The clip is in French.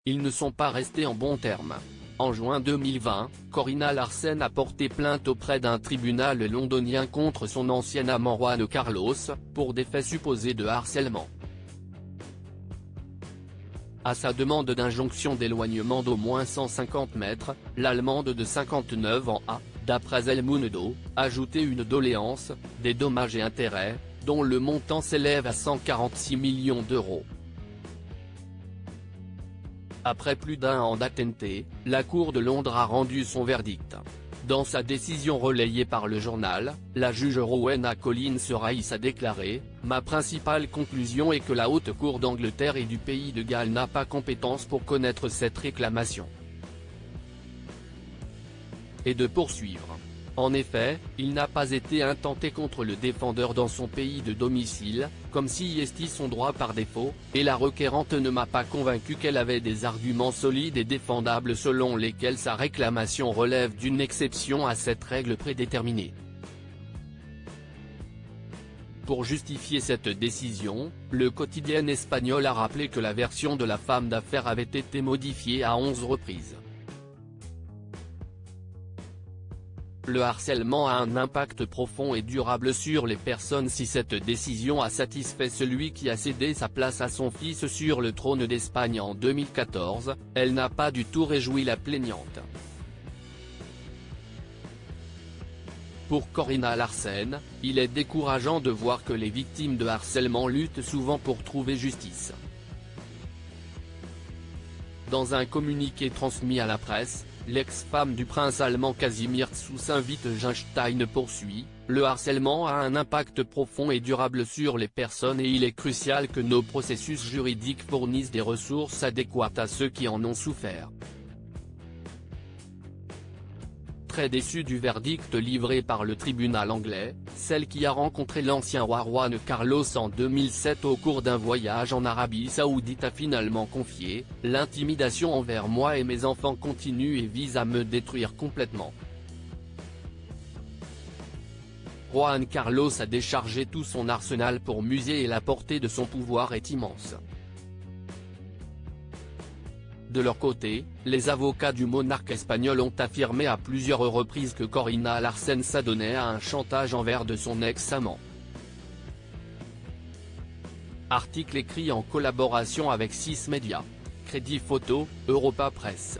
ils ne sont pas restés en bons termes. En juin 2020, Corina Larsen a porté plainte auprès d'un tribunal londonien contre son ancien amant Juan Carlos, pour des faits supposés de harcèlement. À sa demande d'injonction d'éloignement d'au moins 150 mètres, l'Allemande de 59 ans a, d'après El Mundo, ajouté une doléance, des dommages et intérêts, dont le montant s'élève à 146 millions d'euros. Après plus d'un an d'attente, la Cour de Londres a rendu son verdict. Dans sa décision relayée par le journal, la juge Rowena Collins Rice a déclaré « Ma principale conclusion est que la Haute Cour d'Angleterre et du Pays de Galles n'a pas compétence pour connaître cette réclamation. » Et de poursuivre. En effet, il n'a pas été intenté contre le défendeur dans son pays de domicile, comme si estit son droit par défaut, et la requérante ne m'a pas convaincu qu'elle avait des arguments solides et défendables selon lesquels sa réclamation relève d'une exception à cette règle prédéterminée. Pour justifier cette décision, le quotidien espagnol a rappelé que la version de la femme d'affaires avait été modifiée à 11 reprises. Le harcèlement a un impact profond et durable sur les personnes. Si cette décision a satisfait celui qui a cédé sa place à son fils sur le trône d'Espagne en 2014, elle n'a pas du tout réjoui la plaignante. Pour Corina Larsen, il est décourageant de voir que les victimes de harcèlement luttent souvent pour trouver justice. Dans un communiqué transmis à la presse, l'ex-femme du prince allemand Casimir Gsüß-Wittgenstein poursuit, « Le harcèlement a un impact profond et durable sur les personnes et il est crucial que nos processus juridiques fournissent des ressources adéquates à ceux qui en ont souffert. » Très déçue du verdict livré par le tribunal anglais, celle qui a rencontré l'ancien roi Juan Carlos en 2007 au cours d'un voyage en Arabie Saoudite a finalement confié « L'intimidation envers moi et mes enfants continue et vise à me détruire complètement. Juan Carlos a déchargé tout son arsenal pour m'user et la portée de son pouvoir est immense. » De leur côté, les avocats du monarque espagnol ont affirmé à plusieurs reprises que Corina Larsen s'adonnait à un chantage envers de son ex-amant. Article écrit en collaboration avec 6 médias. Crédit photo, Europa Presse.